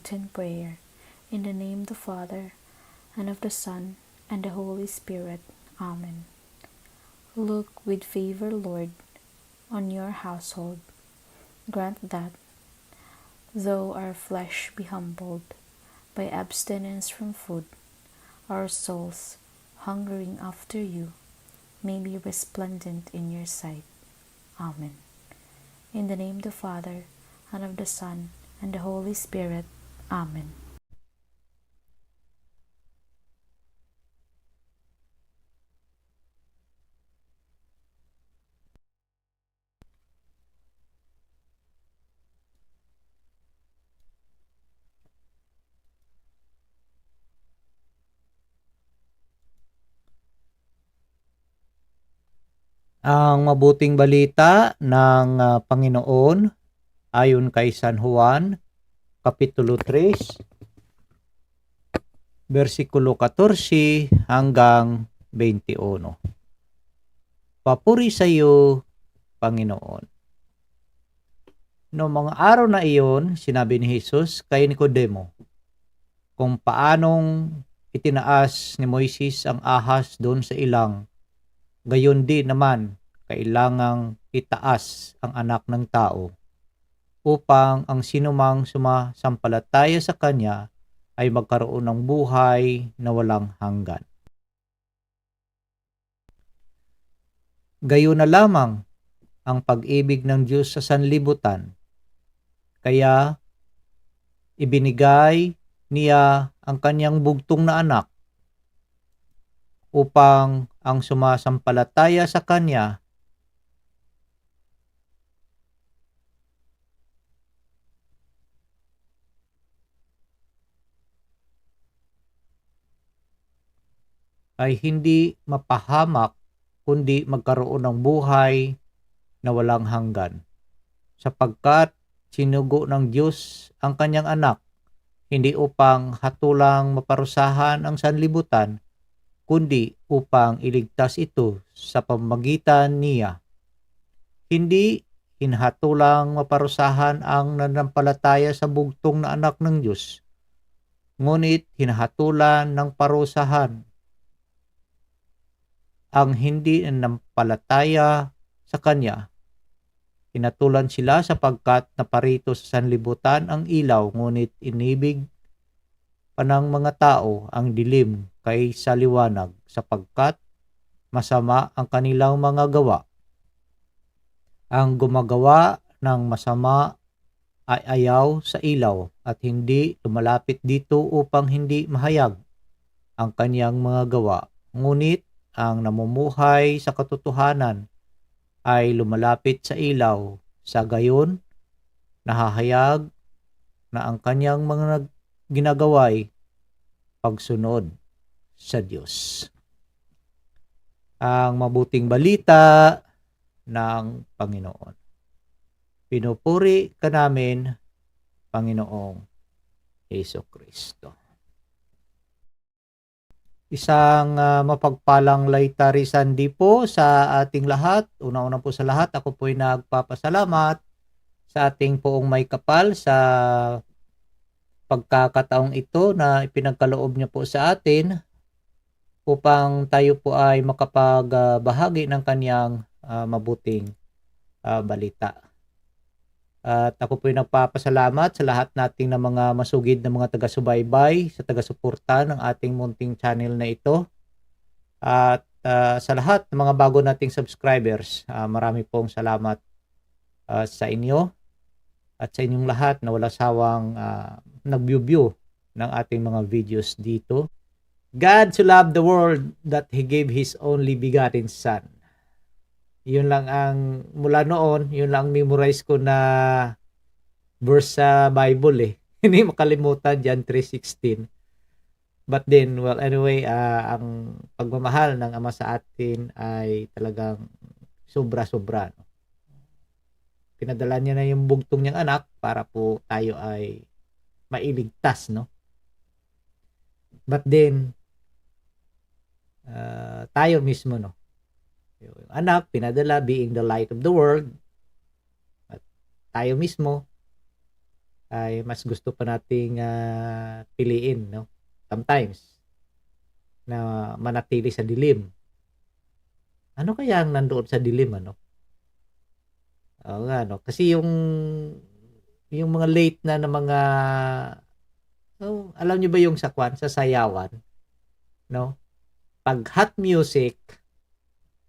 Lenten prayer. In the name of the Father, and of the Son, and the Holy Spirit. Amen. Look with favor, Lord, on your household. Grant that, though our flesh be humbled by abstinence from food, our souls, hungering after you, may be resplendent in your sight. Amen. In the name of the Father, and of the Son, and the Holy Spirit. Amen. Ang mabuting balita ng Panginoon ayon kay San Juan, Kapitulo 3, versikulo 14 hanggang 21. Papuri sa iyo, Panginoon. Noong mga araw na iyon, sinabi ni Jesus kay Nicodemo kung paanong itinaas ni Moises ang ahas doon sa ilang, gayon din naman kailangang itaas ang anak ng tao upang ang sinumang sumasampalataya sa kanya ay magkaroon ng buhay na walang hanggan. Gayon na lamang ang pag-ibig ng Diyos sa sanlibutan, kaya ibinigay niya ang kanyang bugtong na anak upang ang sumasampalataya sa kanya ay hindi mapahamak kundi magkaroon ng buhay na walang hanggan. Sapagkat sinugo ng Diyos ang kanyang anak, hindi upang hatulang maparusahan ang sanlibutan, kundi upang iligtas ito sa pamamagitan niya. Hindi hinahatulang maparusahan ang nanampalataya sa bugtong na anak ng Diyos, ngunit hinahatulan ng parusahan ang hindi nanampalataya sa Kanya. Hinatulan sila sapagkat naparito sa sanlibutan ang ilaw, ngunit inibig pa ng mga tao ang dilim kaysa liwanag, sapagkat masama ang kanilang mga gawa. Ang gumagawa ng masama ay ayaw sa ilaw at hindi lumalapit dito upang hindi mahayag ang kaniyang mga gawa. Ngunit ang namumuhay sa katotohanan ay lumalapit sa ilaw, sa gayon nahahayag na ang kanyang mga ginagawa'y pagsunod sa Diyos. Ang mabuting balita ng Panginoon. Pinupuri ka namin, Panginoong Jesucristo. Isang mapagpalang Laetary Sunday po sa ating lahat. Una-una po sa lahat, ako po'y nagpapasalamat sa ating poong may kapal sa pagkakataong ito na ipinagkaloob niya po sa atin upang tayo po ay makapagbahagi ng kanyang mabuting balita. At ako po ay nagpapasalamat sa lahat nating na mga masugid na mga taga-subaybay, sa taga-suporta ng ating munting channel na ito. At sa lahat ng mga bago nating subscribers, marami pong salamat sa inyo at sa inyong lahat na wala sawang nag-view ng ating mga videos dito. God so loved the world that He gave His only begotten Son. Yun lang ang mula noon, yun lang memorize ko na verse sa Bible eh. Hindi makalimutan, John 3:16. But then, well, anyway, ang pagmamahal ng Ama sa atin ay talagang sobra-sobra. No? Pinadala niya na yung bugtong niyang anak para po tayo ay mailigtas, no? But then, tayo mismo, no? Yung anak, pinadala being the light of the world. At tayo mismo, ay mas gusto pa nating piliin, no? Sometimes na manatili sa dilim. Ano kaya ang nandoon sa dilim, ano? Oo nga, no? Kasi yung mga late na mga, oh, alam niyo ba yung sa sa sayawan, no? Pag hot music,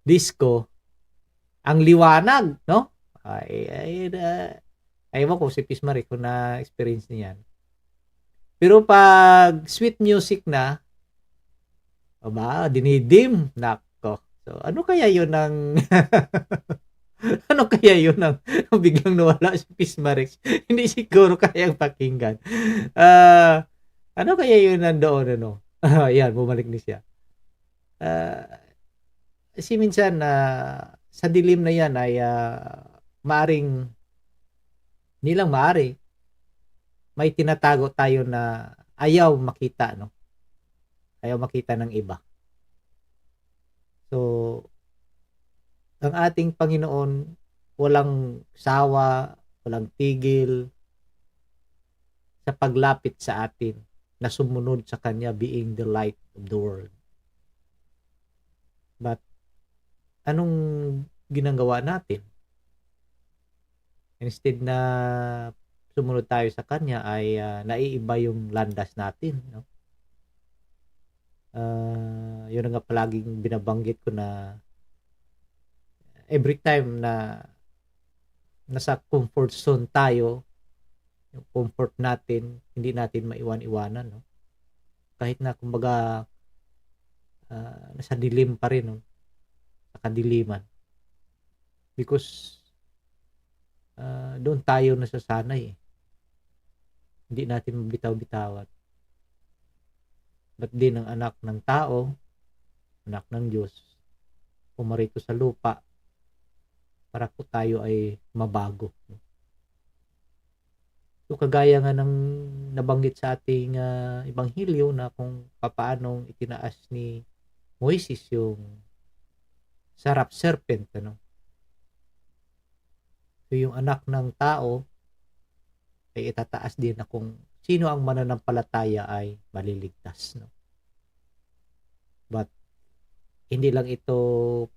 disco, ang liwanag, no? Ewan ko si Peace Marie kung na-experience niya yan. Pero pag sweet music na, aba, dinidim. Nako. So, ano kaya yun ng ano kaya yun ng biglang nawala si Peace Marie? Hindi siguro kayang pakinggan. Ah, ano kaya yun nandoon, ano? Ayan, bumalik na siya. Ah, kasi minsan sa dilim na yan ay maaring, hindi lang maari, may tinatago tayo na ayaw makita, no? Ayaw makita ng iba. So, ang ating Panginoon walang sawa, walang tigil sa paglapit sa atin na sumunod sa Kanya being the light of the world. But, anong ginagawa natin? Instead na sumunod tayo sa Kanya ay naiiba yung landas natin, no? Yun nga palaging binabanggit ko na every time na nasa comfort zone tayo, yung comfort natin, hindi natin maiwan-iwanan, no? Kahit na kumbaga nasa dilim pa rin, no? Sa kadiliman. Because doon tayo nasasanay, eh. Hindi natin mabitaw-bitawan. Ba't din ang anak ng tao, anak ng Diyos, pumarito sa lupa para po tayo ay mabago. So kagaya nga ng nabanggit sa ating Ebanghelyo na kung papaanong itinaas ni Moises yung sarap serpent, ano? So yung anak ng tao ay itataas din na kung sino ang mananampalataya ay maliligtas, no? But hindi lang ito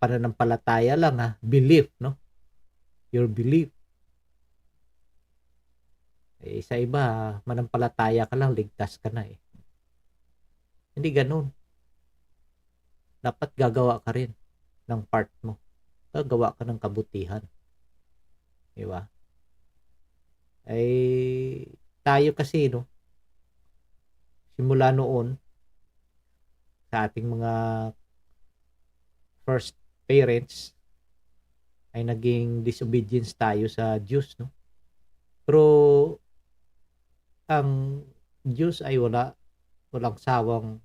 pananampalataya lang, belief, no? Your belief. Sa iba, manampalataya ka lang, ligtas ka na, eh. Hindi ganun. Dapat gagawa ka rin ng part mo. Gagawa ka ng kabutihan. Di ba? Tayo kasi, no? Simula noon, sa ating mga first parents, ay naging disobedience tayo sa Diyos, no? Pero ang Diyos ay walang sawang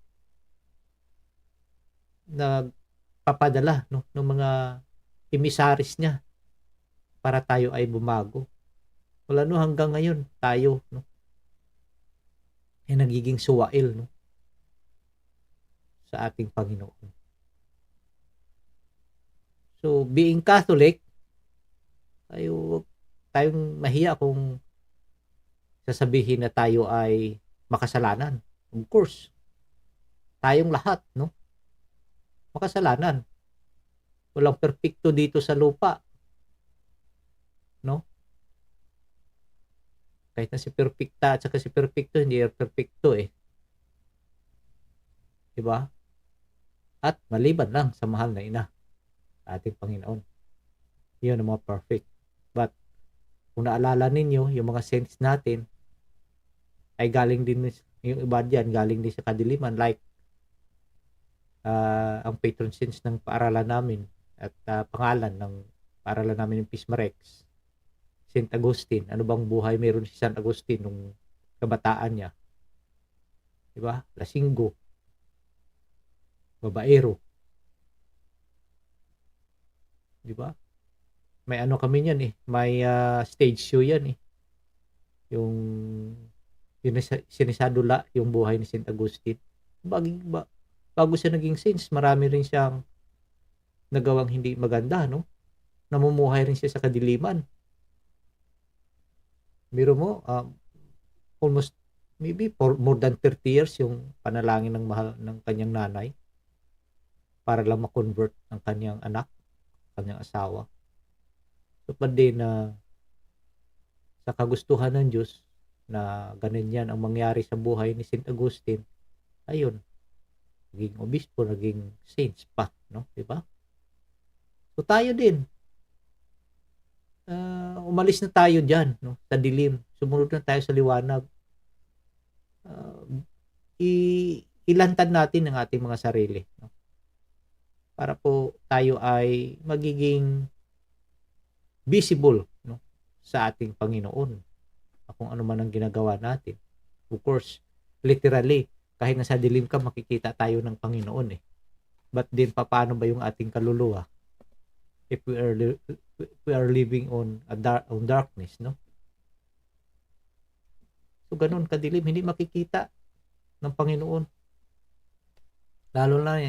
nagpapadala, no, ng mga emisaris niya para tayo ay bumago. Wala, no, hanggang ngayon tayo, no, ay nagiging suwail, no, sa ating Panginoon. So being Catholic, wag tayong mahiya kung sasabihin na tayo ay makasalanan. Of course, tayong lahat, no, makasalanan. Walang perpekto dito sa lupa, no? Kahit na si perpekta at saka si perpekto, hindi perpekto, eh. Diba? At maliban lang sa mahal na ina, ating Panginoon. Yun ang mga perfect. But kung naalala ninyo, yung mga saints natin ay galing din, yung iba diyan galing din sa kadiliman, like ang patron saints ng paaralan namin at pangalan ng paaralan namin ng Pismarex, Saint Agustin. Ano bang buhay meron si Saint Agustin nung kabataan niya? Diba? Lasinggo, babaero. Diba? May ano kami niyan, eh. May stage show yan, eh. Yung sinisadula yung buhay ni Saint Agustin. Bago siya naging saints, marami rin siyang nagawang hindi maganda, no? Namumuhay rin siya sa kadiliman. Biro mo, almost maybe for more than 30 years yung panalangin ng mahal ng kanyang nanay para lang ma-convert ng kanyang anak, kanyang asawa. So pa din na sa kagustuhan ng Diyos na ganyan ang mangyari sa buhay ni St. Augustine, ayun, naging obispo, naging saints pa, no? Diba? So tayo din, umalis na tayo dyan, no? Sa dilim, sumunod na tayo sa liwanag. Ilantad natin ang ating mga sarili, no? Para po tayo ay magiging visible, no, sa ating Panginoon, kung ano man ang ginagawa natin. Of course, literally, kahit nasa dilim ka, makikita tayo ng Panginoon eh. But din, paano ba yung ating kaluluwa if we are living on darkness, no? So ganun kadilim, hindi makikita ng Panginoon. Lalo na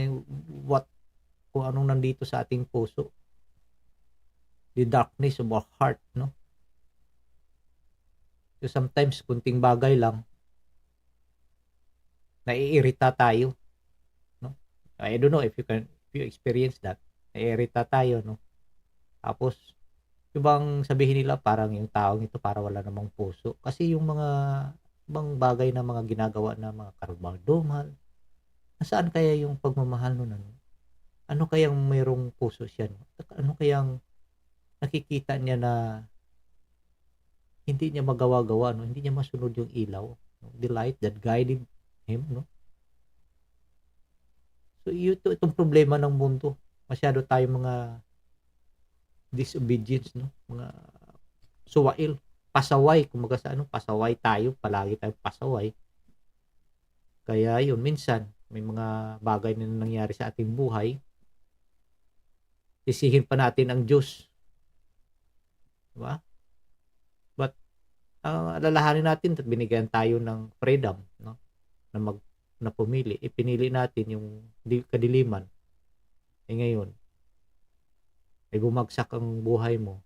kung anong nandito sa ating puso. The darkness of our heart, no? So sometimes, kunting bagay lang, naiirita tayo, no? I don't know if you experience that. Naiirita tayo, no? Tapos, ibang sabihin nila parang yung taong ito para wala namang puso. Kasi yung mga ibang bagay na mga ginagawa na mga karumal-dumal, nasaan kaya yung pagmamahal nun? Ano kayang mayroong puso siya? No? Ano kayang nakikita niya na hindi niya magawa-gawa, no? Hindi niya masunod yung ilaw, no? The light that guided him, no? So itong problema ng mundo, masyado tayong mga disobedience, no? Mga suwail, pasaway, kumaga sa pasaway tayo, palagi tayong pasaway. Kaya yun, minsan may mga bagay na nangyari sa ating buhay, sisihin pa natin ang Diyos. Diba? But alalahanin natin at binigyan tayo ng freedom, no? Na pumili. Ipinili natin yung kadiliman. Ngayon, ay bumagsak ang buhay mo.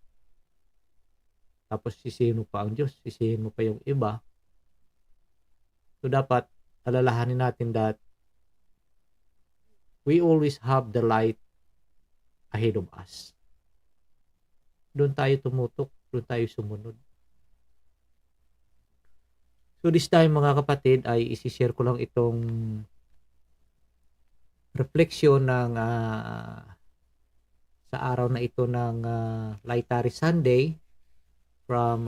Tapos sisihin mo pa ang Diyos, sisihin mo pa yung iba. So dapat alalahanin natin that we always have the light ahead of us. Doon tayo tumutok, doon tayo sumunod. So this time mga kapatid ay isi-share ko lang itong refleksyon ng sa araw na ito ng Laetare Sunday from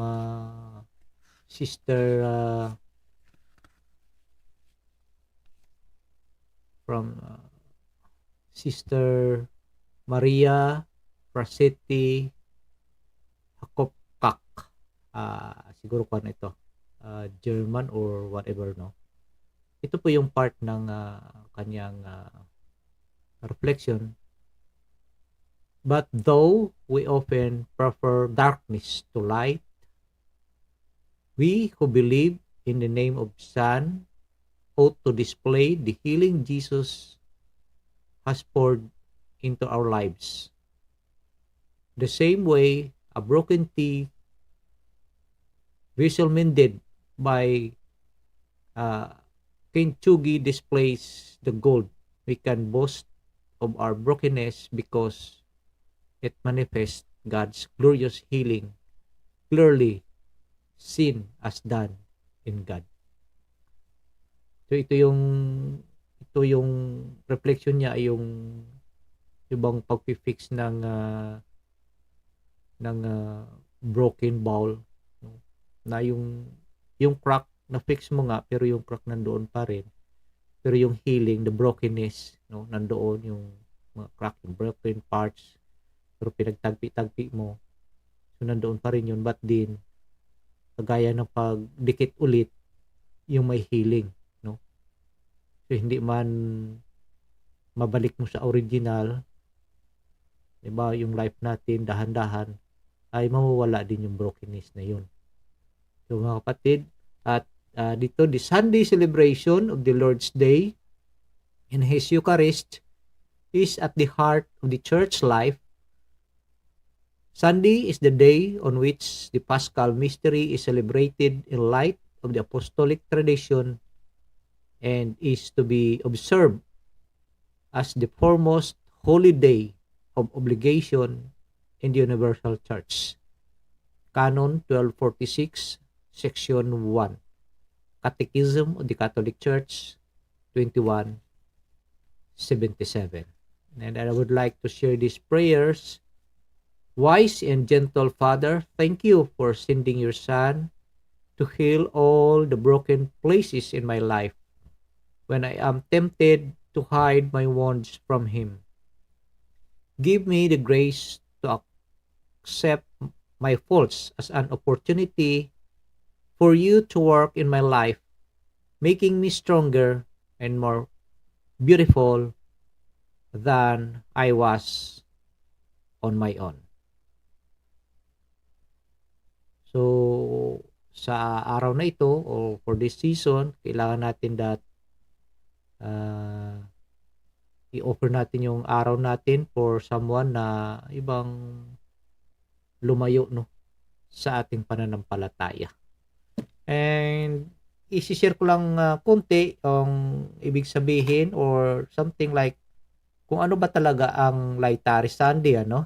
Sister Sister Maria Prasetti Hakopkak. Siguro ko ito. German or whatever, no? Ito po yung part ng kanyang reflection. But though we often prefer darkness to light, we who believe in the name of Son ought to display the healing Jesus has poured into our lives. The same way a broken teeth visually mended by kintsugi displays the gold, we can boast of our brokenness because it manifests God's glorious healing, clearly seen as done in God. So ito yung reflection niya, yung ibang pagpi-fix ng broken bowl, no? Na yung crack na fix mo nga pero yung crack nandoon pa rin, pero yung healing, the brokenness, no, nandoon yung mga crack, yung broken parts, pero pinagtagpi-tagpi mo, so nandoon pa rin yun. But din kagaya ng pagdikit ulit yung may healing, no? So hindi man mabalik mo sa original, diba, yung life natin dahan-dahan ay mawawala din yung brokenness na yun. So mga kapatid, at dito the Sunday celebration of the Lord's Day and His Eucharist is at the heart of the church life. Sunday is the day on which the Paschal mystery is celebrated in light of the apostolic tradition and is to be observed as the foremost holy day of obligation in the Universal Church. Canon 1246, Section 1. Catechism of the Catholic Church, 2177. And I would like to share these prayers. Wise and gentle Father, thank you for sending your Son to heal all the broken places in my life when I am tempted to hide my wounds from Him. Give me the grace to accept my faults as an opportunity for you to work in my life, making me stronger and more beautiful than I was on my own. So, sa araw na ito or for this season, kailangan natin that i-offer natin yung araw natin for someone na ibang lumayo no sa ating pananampalataya. And i-share ko lang konti ang ibig sabihin or something like kung ano ba talaga ang Laetare Sunday, ano?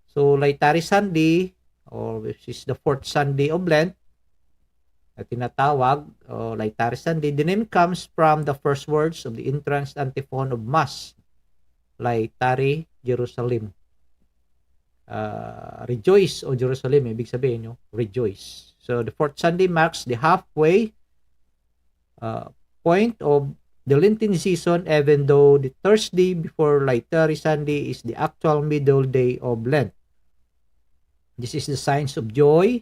So, Laetare Sunday, or which is the fourth Sunday of Lent, na tinatawag, o Laetare Sunday, the name comes from the first words of the entrance antiphon of Mass, Laetare Jerusalem. Rejoice, O Jerusalem, ibig sabihin nyo, rejoice. So, the fourth Sunday marks the halfway point of the Lenten season, even though the Thursday before Laetare Sunday is the actual middle day of Lent. This is the signs of joy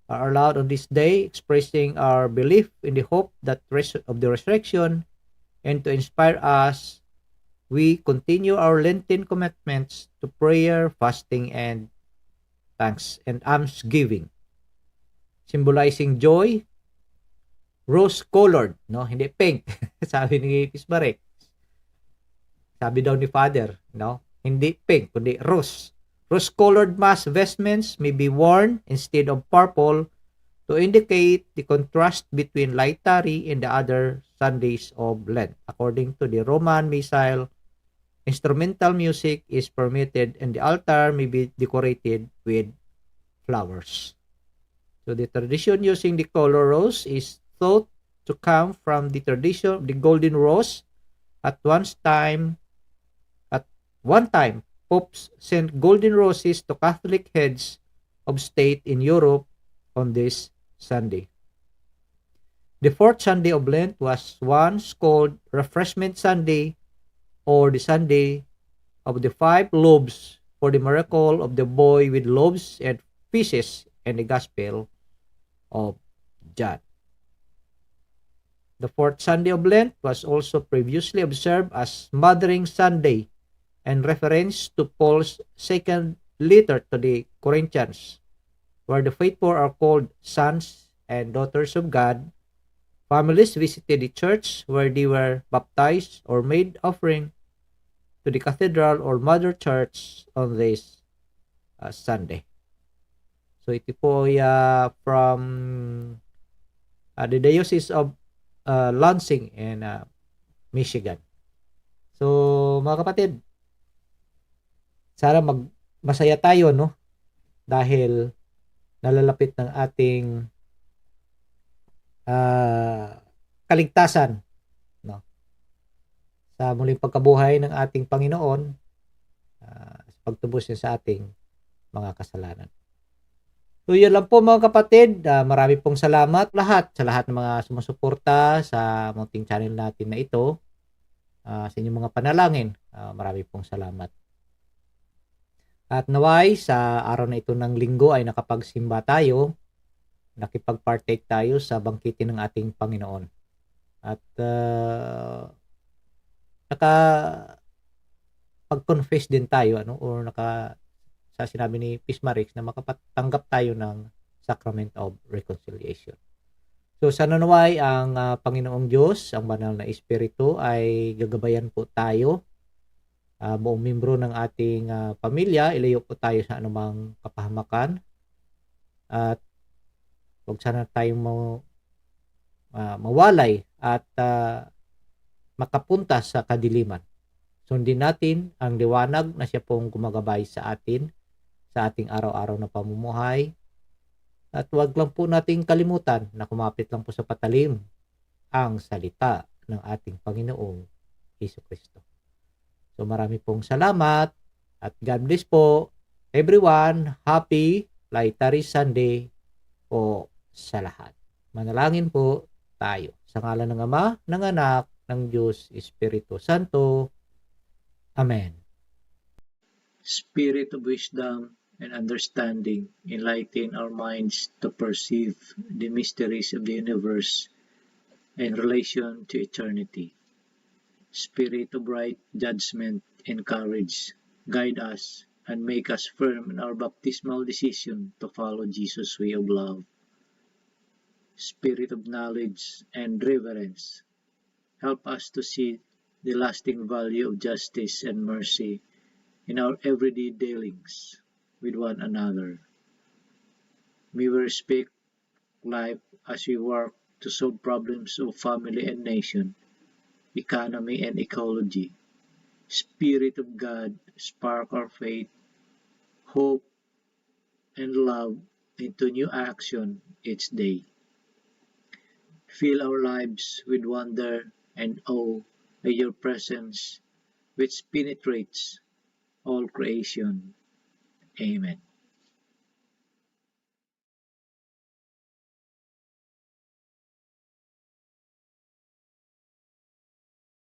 are allowed on this day, expressing our belief in the hope that of the resurrection, and to inspire us, we continue our Lenten commitments to prayer, fasting, and thanks and almsgiving, symbolizing joy, rose-colored, no, hindi pink. Sabi ni Pismarek. Sabi daw ni Father, no, hindi pink, kundi rose. Rose-colored mass vestments may be worn instead of purple to indicate the contrast between Laetare and the other Sundays of Lent. According to the Roman Missal, instrumental music is permitted and the altar may be decorated with flowers. So the tradition using the color rose is thought to come from the tradition of the golden rose. At one time, popes sent golden roses to Catholic heads of state in Europe on this Sunday. The fourth Sunday of Lent was once called Refreshment Sunday, or the Sunday of the 5 loaves, for the miracle of the boy with loaves and fishes and the Gospel of John. The fourth Sunday of Lent was also previously observed as Mothering Sunday, and reference to Paul's second letter to the Corinthians, where the faithful are called sons and daughters of God. Families visited the church where they were baptized or made offering to the cathedral or mother church on this Sunday. So ito po ay from the Diocese of Lansing in Michigan. So mga kapatid, sana masaya tayo, no? Dahil nalalapit ng ating kaligtasan, no? Sa muling pagkabuhay ng ating Panginoon, pagtubos niya sa ating mga kasalanan. So yun lang po mga kapatid, marami pong salamat sa lahat ng mga sumusuporta sa munting channel natin na ito, sa inyong mga panalangin. Marami pong salamat. At naway sa araw na ito ng linggo ay nakapagsimba tayo, nakipag-partake tayo sa bangkitin ng ating Panginoon. At pag-confess din tayo, ano, or sa sinabi ni Pismarix na makapatanggap tayo ng Sacrament of Reconciliation. So sana naway ang Panginoong Diyos, ang banal na Espiritu ay gagabayan po tayo, buong membro ng ating pamilya, ilayo po tayo sa anumang kapahamakan at Huwag sana tayong mawalay at makapunta sa kadiliman. Sundin natin ang liwanag na siya pong gumagabay sa atin sa ating araw-araw na pamumuhay. At huwag lang po nating kalimutan na kumapit lang po sa patalim ang salita ng ating Panginoong Jesucristo. So marami pong salamat at God bless po everyone. Happy Laetary Sunday po sa lahat. Manalangin po tayo. Sa ngalan ng Ama, ng Anak, ng Diyos, Espiritu Santo. Amen. Spirit of wisdom and understanding, enlighten our minds to perceive the mysteries of the universe in relation to eternity. Spirit of right judgment and courage, guide us and make us firm in our baptismal decision to follow Jesus' way of love. Spirit of knowledge and reverence, help us to see the lasting value of justice and mercy in our everyday dealings with one another. May we respect life as we work to solve problems of family and nation, economy and ecology. Spirit of God, spark our faith, hope, and love into new action each day. Fill our lives with wonder and awe by your presence, which penetrates all creation. Amen.